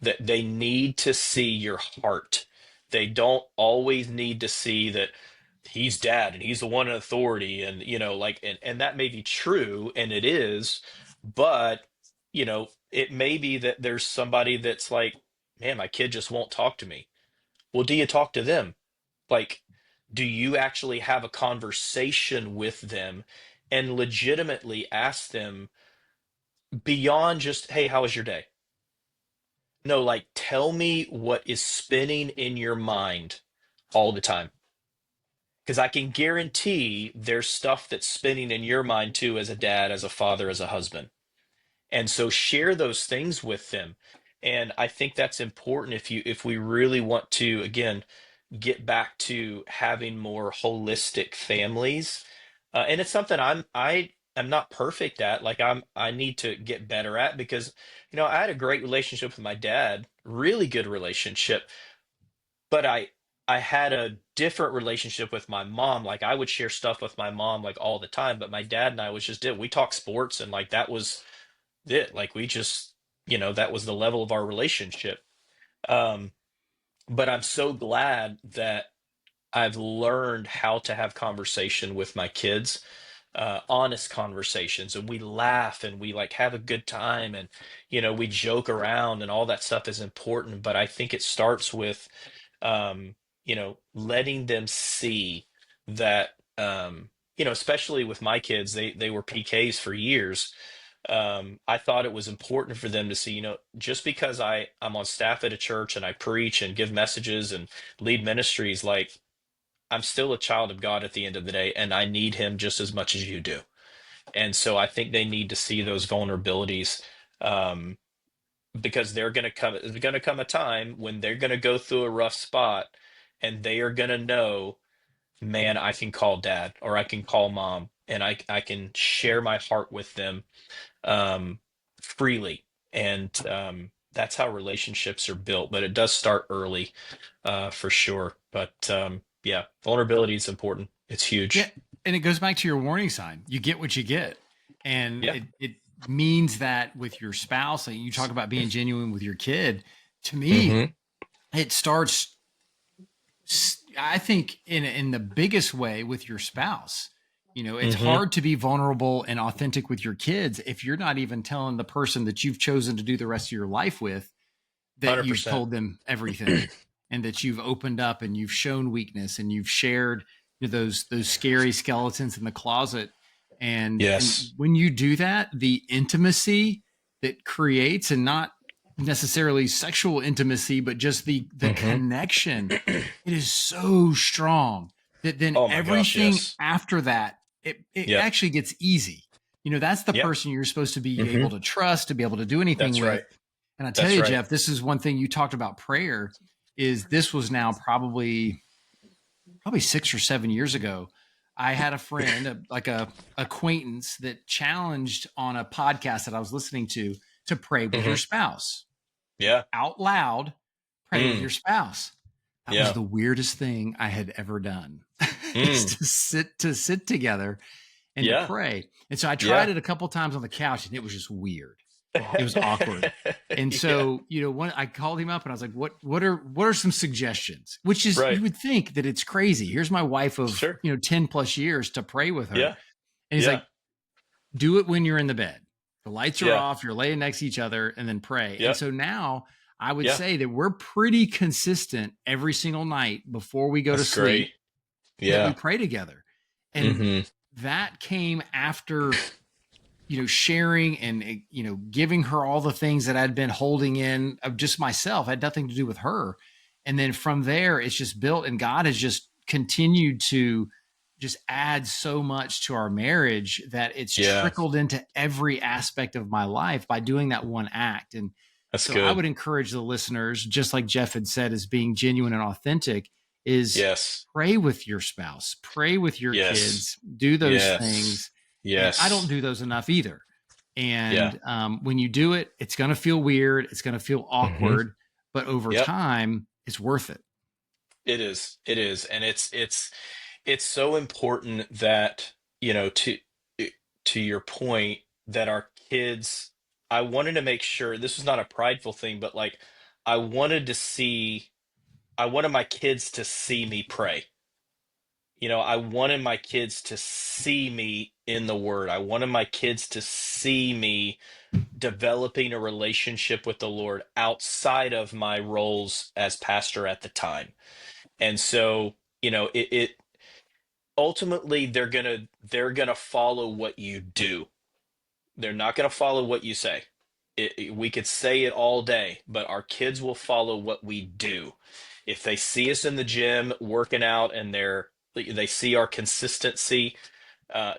That they need to see your heart. They don't always need to see that he's dad and he's the one in authority, and like, and that may be true, and it is. But it may be that there's somebody that's like, man, my kid just won't talk to me. Well, do you talk to them? Like, do you actually have a conversation with them and legitimately ask them beyond just, hey, how was your day? No, like, tell me what is spinning in your mind all the time. Because I can guarantee there's stuff that's spinning in your mind too, as a dad, as a father, as a husband. And so share those things with them. And I think that's important if we really want to, again, get back to having more holistic families. And it's something I am not perfect at. Like, I need to get better at, because I had a great relationship with my dad, really good relationship, but I had a different relationship with my mom. Like, I would share stuff with my mom like all the time, but my dad and I was just did we talked sports, and like that was it. Like, we just, that was the level of our relationship. Um, but I'm so glad that I've learned how to have conversation with my kids, honest conversations, and we laugh and we like have a good time, and we joke around, and all that stuff is important. But I think it starts with, letting them see that, especially with my kids, they were PKs for years. I thought it was important for them to see, just because I'm on staff at a church and I preach and give messages and lead ministries, like, I'm still a child of God at the end of the day, and I need him just as much as you do. And so I think they need to see those vulnerabilities, um, because there's going to come a time when they're going to go through a rough spot, and they are going to know, man, I can call dad or I can call mom, and I can share my heart with them, um, freely. And that's how relationships are built. But it does start early, for sure. But yeah, vulnerability is important. It's Yeah. huge. And it goes back to your warning sign. You get what you get. And Yeah. it means that with your spouse, like you talk about being genuine with your kid, to me, Hmm. it starts, I think, in the biggest way with your spouse. It's Mm-hmm. hard to be vulnerable and authentic with your kids if you're not even telling the person that you've chosen to do the rest of your life with that you've 100%. told them everything, and that you've opened up and you've shown weakness and you've shared those scary skeletons in the closet. And Yes. when you do that, the intimacy that creates, and not necessarily sexual intimacy, but just the Mm-hmm. connection, it is so strong that then Oh my gosh, everything yes. after that, it Yep. actually gets easy. That's the Yep. person you're supposed to be Mm-hmm. able to trust, to be able to do anything That's with. right. And I tell That's you, right. Jeff, this is one thing you talked about prayer. Is this was now probably 6 or 7 years ago. I had a friend, like a acquaintance, that challenged on a podcast that I was listening to pray with your Mm-hmm. spouse Yeah. out loud. Pray with Mm. your spouse. That was Yeah. the weirdest thing I had ever done. Is Mm. to sit together and to Yeah. pray. And so I tried Yeah. it a couple times on the couch, and it was just weird. It was awkward. And Yeah. so, when I called him up and I was like, what are some suggestions? Which is, Right. you would think that it's crazy. Here's my wife of, Sure. 10 plus years to pray with her. Yeah. And he's Yeah. like, do it when you're in the bed. The lights are Yeah. off, you're laying next to each other, and then pray. And Yep. so now I would Yeah. say that we're pretty consistent every single night before we go to That's great. sleep that we Yeah. pray together. And Mm-hmm. that came after sharing and giving her all the things that I'd been holding in of just myself. It had nothing to do with her. And then from there, it's just built, and God has just continued to just add so much to our marriage that it's Yeah. trickled into every aspect of my life by doing that one act. And That's so I good. would encourage the listeners, just like Jeff had said, as being genuine and authentic, is Yes. pray with your spouse, pray with your Yes. kids, do those Yes. things. And I don't Yes. do those enough either. Yeah. And when you do it, it's going to feel weird. It's going to feel Mm-hmm. awkward, but over Yep. time, it's worth it. It is. It is. And it's so important that, to your point, that our kids, I wanted to make sure this was not a prideful thing, but like I wanted to see, I wanted my kids to see me pray. I wanted my kids to see me in the word. I wanted my kids to see me developing a relationship with the Lord outside of my roles as pastor at the time. And so, it ultimately they're gonna follow what you do. They're not gonna follow what you say. We could say it all day, but our kids will follow what we do. If they see us in the gym working out and they see our consistency,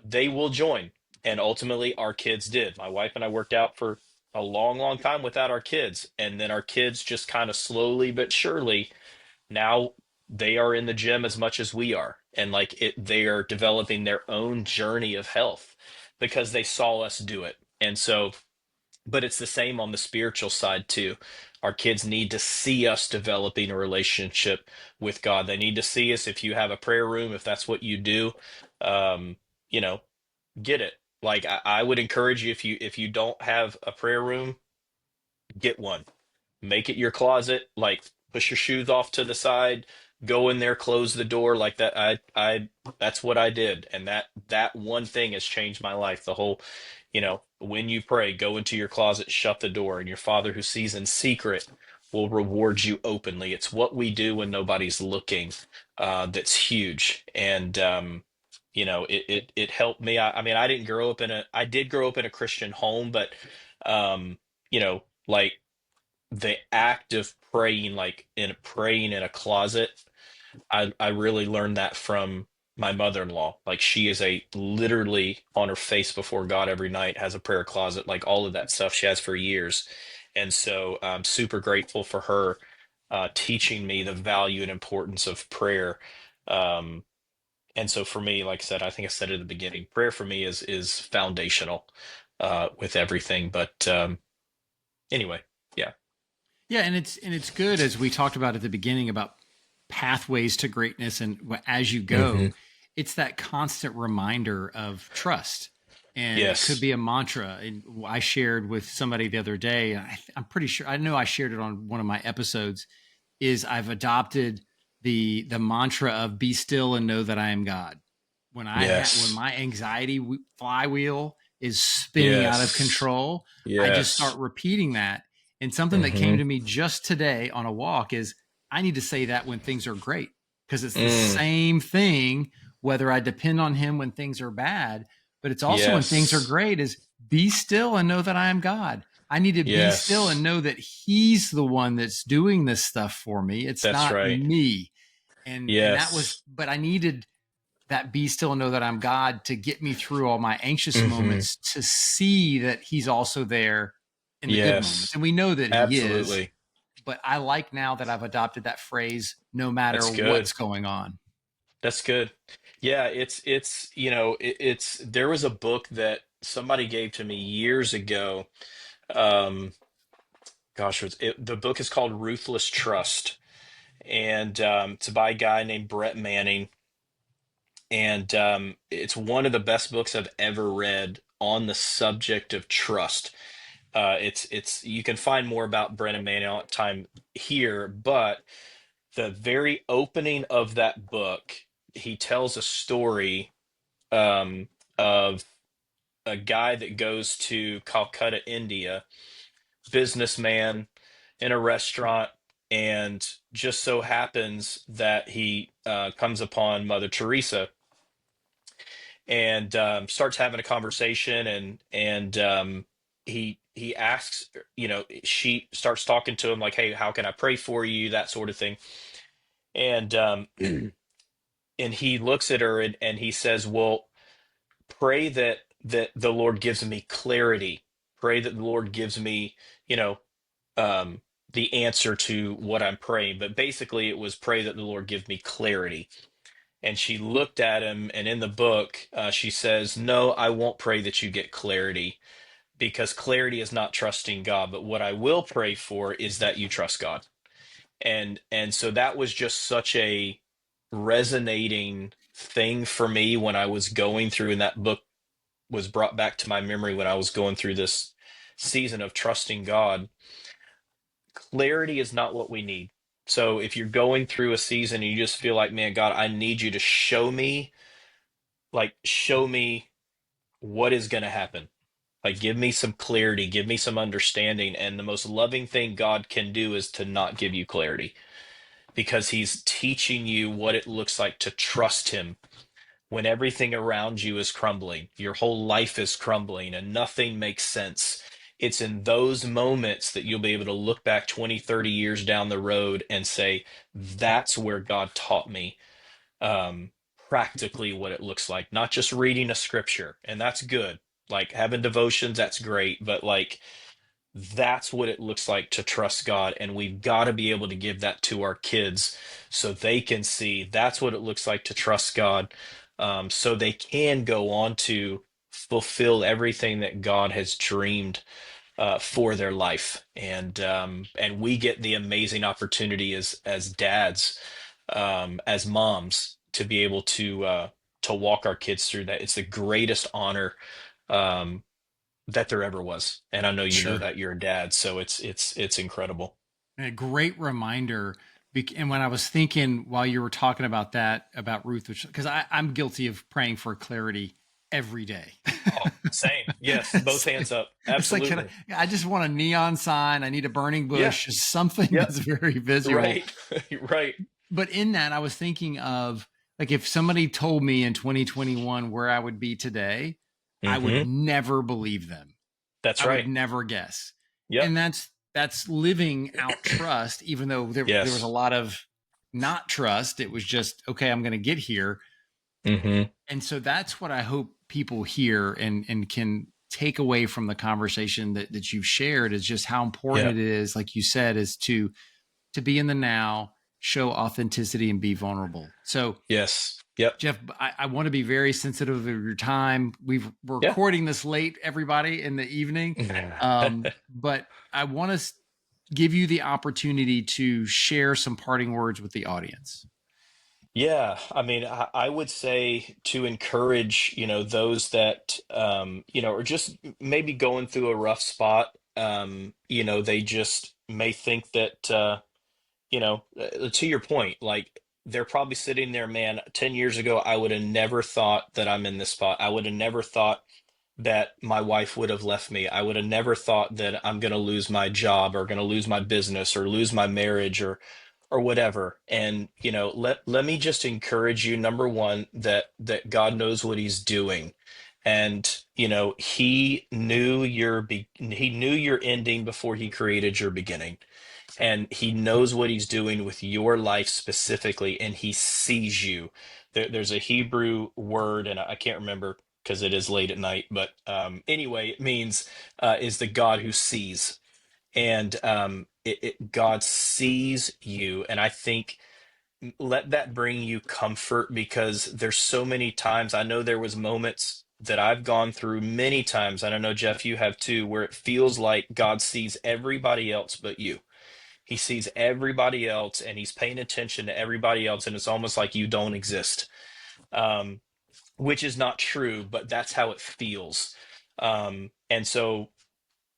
they will join. And ultimately, our kids did. My wife and I worked out for a long, long time without our kids, and then our kids just kind of slowly but surely now they are in the gym as much as we are, and like they are developing their own journey of health because they saw us do it. And so, but it's the same on the spiritual side too. Our kids need to see us developing a relationship with God. They need to see us. If you have a prayer room, if that's what you do, um, you know, get it. Like I would encourage you, if you don't have a prayer room, get one. Make it your closet. Like push your shoes off to the side, go in there, close the door like that. I that's what I did, and that one thing has changed my life. The whole, when you pray, go into your closet, shut the door, and your Father who sees in secret will reward you openly. It's what we do when nobody's looking. That's huge, and it helped me. I mean, I did grow up in a Christian home, but like the act of praying, like in praying in a closet, I really learned that from my mother-in-law. Like she is a literally on her face before God every night, has a prayer closet, like all of that stuff she has for years. And so I'm super grateful for her teaching me the value and importance of prayer. Um, and so for me, like I said, I think I said it at the beginning, prayer for me is foundational with everything. But anyway, yeah. Yeah, and it's good, as we talked about at the beginning, about pathways to greatness, and as you Hmm. go, it's that constant reminder of trust. And it could Yes. be a mantra. And I shared with somebody the other day, and I'm pretty sure, I know I shared it on one of my episodes, is I've adopted the mantra of be still and know that I am God, when Yes. my anxiety flywheel is spinning out of Yes. control, I just start Yes. repeating that. And something that came Mm-hmm. to me just today on a walk is I need to say that when things are great, because it's the Mm. same thing whether I depend on him when things are bad, but it's also when things are Yes. great is be still and know that I am God. I need to be still and Yes. know that he's the one that's doing this stuff for me. It's That's not right. me. And that was, Yes. but I needed that be still and know that I'm God to get me through all my anxious Mm-hmm. moments, to see that he's also there in the good moments. Yes. And we know that he is, Absolutely. but I like now that I've adopted that phrase no matter That's good. what's going on. That's good. Yeah, it's it's there was a book that somebody gave to me years ago. Um, gosh, the book is called Ruthless Trust, and it's by a guy named Brett Manning, and it's one of the best books I've ever read on the subject of trust. It's you can find more about Brennan Manning on time here, but the very opening of that book, he tells a story of a guy that goes to Calcutta, India, businessman in a restaurant, and just so happens that he comes upon Mother Teresa and starts having a conversation, and he asks, she starts talking to him like, "Hey, how can I pray for you?" That sort of thing, and and he looks at her and he says, "Well, pray that the Lord gives me clarity. Pray that the Lord gives me, you know, um, the answer to what I'm praying." But basically, it was pray that the Lord give me clarity. And she looked at him, and in the book, she says, "No, I won't pray that you get clarity because clarity is not trusting God. But what I will pray for is that you trust God." And so that was just such a resonating thing for me when I was going through, and that book was brought back to my memory when I was going through this season of trusting God. Clarity is not what we need. So if you're going through a season and you just feel like, man, God, I need you to show me, show me what is going to happen. Like, give me some clarity, give me some understanding. And the most loving thing God can do is to not give you clarity because he's teaching you what it looks like to trust him when everything around you is crumbling, your whole life is crumbling, and nothing makes sense. It's in those moments that you'll be able to look back 20, 30 years down the road and say, that's where God taught me um, practically what it looks like, not just reading a scripture. And that's good. Like having devotions, that's great. But like, that's what it looks like to trust God. And we've got to be able to give that to our kids so they can see that's what it looks like to trust God, so they can go on to fulfill everything that God has dreamed for their life. And we get the amazing opportunity as dads, as moms, to be able to walk our kids through that. It's the greatest honor. Um, that there ever was. And I know you know Sure. that you're a dad, so it's incredible. A great reminder. And when I was thinking while you were talking about that, about Ruth, which, because I'm guilty of praying for clarity every day. Oh, same. Yes, both it's, hands up. it's like, Absolutely. I just want a neon sign. I need a burning Yeah. bush, just something Yep. that's very visual. Right. Right. But in that, I was thinking of like if somebody told me in 2021 where I would be today, I would Hmm. never believe them. That's I would right. never guess. Yep. And that's living out trust, even though there was a Yes. lot of not trust. It was just, okay, I'm going to get here. Hmm. And so that's what I hope people hear and can take away from the conversation that you've shared is just how important Yep. it is, like you said, is to be in the now, show authenticity and be vulnerable. So Yes. Yep. Jeff, I want to be very sensitive of your time. We're Yeah. recording this late, everybody, in the evening. But I want to give you the opportunity to share some parting words with the audience. Yeah, I mean, I would say to encourage, those that, are just maybe going through a rough spot. They just may think that, to your point, like they're probably sitting there, man, 10 years ago, I would have never thought that I'm in this spot. I would have never thought that my wife would have left me. I would have never thought that I'm going to lose my job or going to lose my business or lose my marriage or whatever. And let me just encourage you, number one, that God knows what he's doing. And he knew your ending before he created your beginning. And he knows what he's doing with your life specifically, and he sees you. There's a Hebrew word, and I can't remember because it is late at night, but anyway, it means is the God who sees. And God sees you. And I think let that bring you comfort, because there's so many times, I know there was moments that I've gone through many times, and I know Jeff, you have too, where it feels like God sees everybody else but you. He sees everybody else and he's paying attention to everybody else, and it's almost like you don't exist, um, which is not true, but that's how it feels. And so,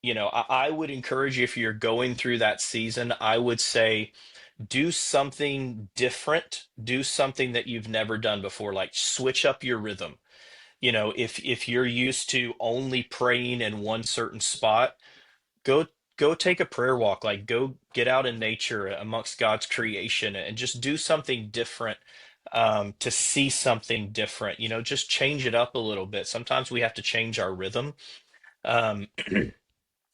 I would encourage you, if you're going through that season, I would say do something different, do something that you've never done before, like switch up your rhythm. If you're used to only praying in one certain spot, go go take a prayer walk, like go get out in nature amongst God's creation and just do something different, to see something different. Just change it up a little bit. Sometimes we have to change our rhythm, um,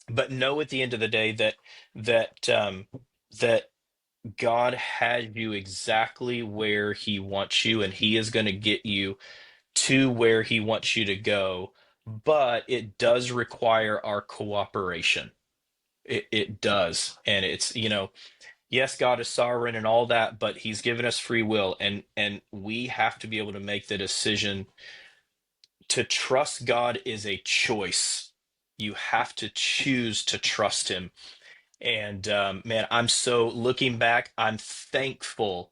but know at the end of the day that God has you exactly where he wants you, and he is going to get you to where he wants you to go. But it does require our cooperation. It does. And it's, yes, God is sovereign and all that, but he's given us free will, and we have to be able to make the decision. To trust God is a choice. You have to choose to trust him. And man, I'm so looking back, I'm thankful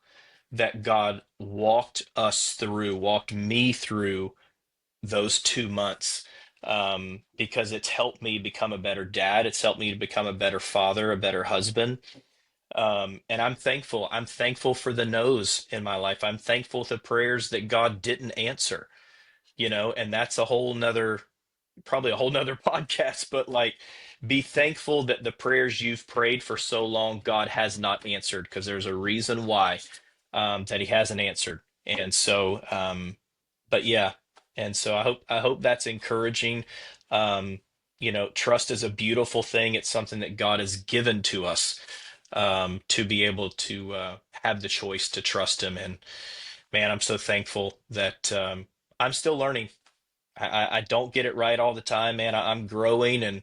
that God walked me through those 2 months, because it's helped me become a better dad. It's helped me to become a better father, a better husband. And I'm thankful. I'm thankful for the no's in my life. I'm thankful to prayers that God didn't answer, and that's probably a whole nother podcast, but like, be thankful that the prayers you've prayed for so long, God has not answered, because there's a reason why, that he hasn't answered. And so, but yeah, and so I hope that's encouraging. Trust is a beautiful thing. It's something that God has given to us, to be able to have the choice to trust him. And man, I'm so thankful that I'm still learning. I don't get it right all the time, man. I'm growing, and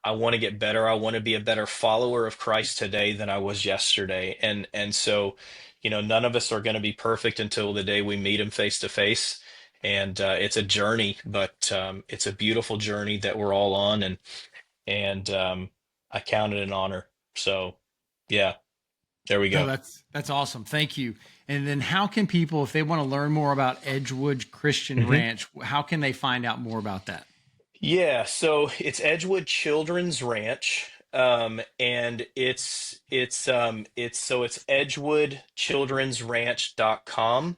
I want to get better. I want to be a better follower of Christ today than I was yesterday. And so, none of us are going to be perfect until the day we meet him face to face. And it's a journey, but it's a beautiful journey that we're all on, and I count it an honor. So, yeah, there we No, go. that's awesome. Thank you. And then how can people, if they want to learn more about Edgewood Christian Mhm. Ranch, how can they find out more about that? Yeah, so it's Edgewood Children's Ranch. And it's edgewoodchildrensranch.com.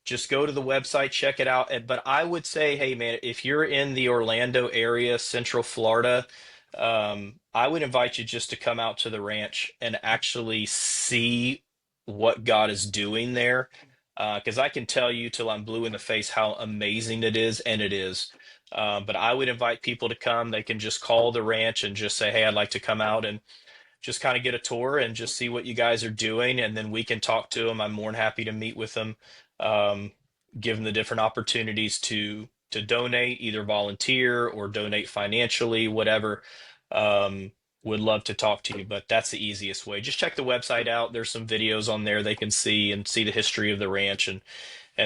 Just go to the website, check it out. But I would say, hey man, if you're in the Orlando area, Central Florida, I would invite you just to come out to the ranch and actually see what God is doing there. Because I can tell you till I'm blue in the face how amazing it is, and it is. But I would invite people to come. They can just call the ranch and just say, hey, I'd like to come out and just kind of get a tour and just see what you guys are doing, and then we can talk to them. I'm more than happy to meet with them, um, give them the different opportunities to donate, either volunteer or donate financially, whatever. Um, would love to talk to you, but that's the easiest way. Just check the website out. There's some videos on there they can see and see the history of the ranch and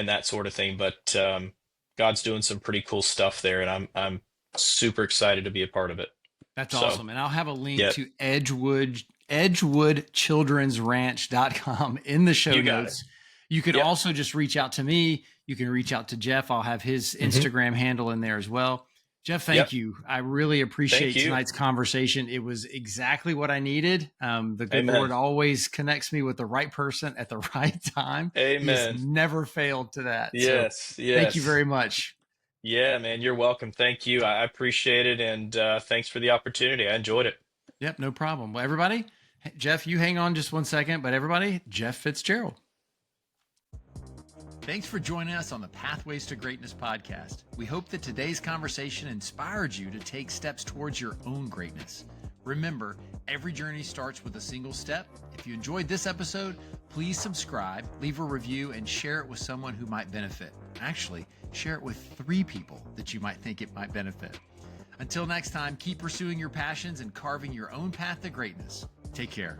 that sort of thing. But God's doing some pretty cool stuff there, and I'm super excited to be a part of it. That's So, awesome. And I'll have a link yeah, to edgewoodchildrensranch.com in the show you got it. notes. You could Yep. also just reach out to me. You can reach out to Jeff. I'll have his Hmm. Instagram handle in there as well. Jeff, Yep. thank you. I really Thank appreciate you. tonight's conversation. It was exactly what I needed. The good Amen. Lord always connects me with the right person at the right time. He has Amen. never failed to that. So Yes. thank you Yes. very much. Yeah, man, you're welcome. Thank you. I appreciate it, and thanks for the opportunity. I enjoyed it. Yep, no problem. Well, everybody, Jeff, you hang on just one second, but everybody, Jeff Fitzgerald. Thanks for joining us on the Pathways to Greatness podcast. We hope that today's conversation inspired you to take steps towards your own greatness. Remember, every journey starts with a single step. If you enjoyed this episode, please subscribe, leave a review, and share it with someone who might benefit. Actually, share it with 3 people that you might think it might benefit. Until next time, keep pursuing your passions and carving your own path to greatness. Take care.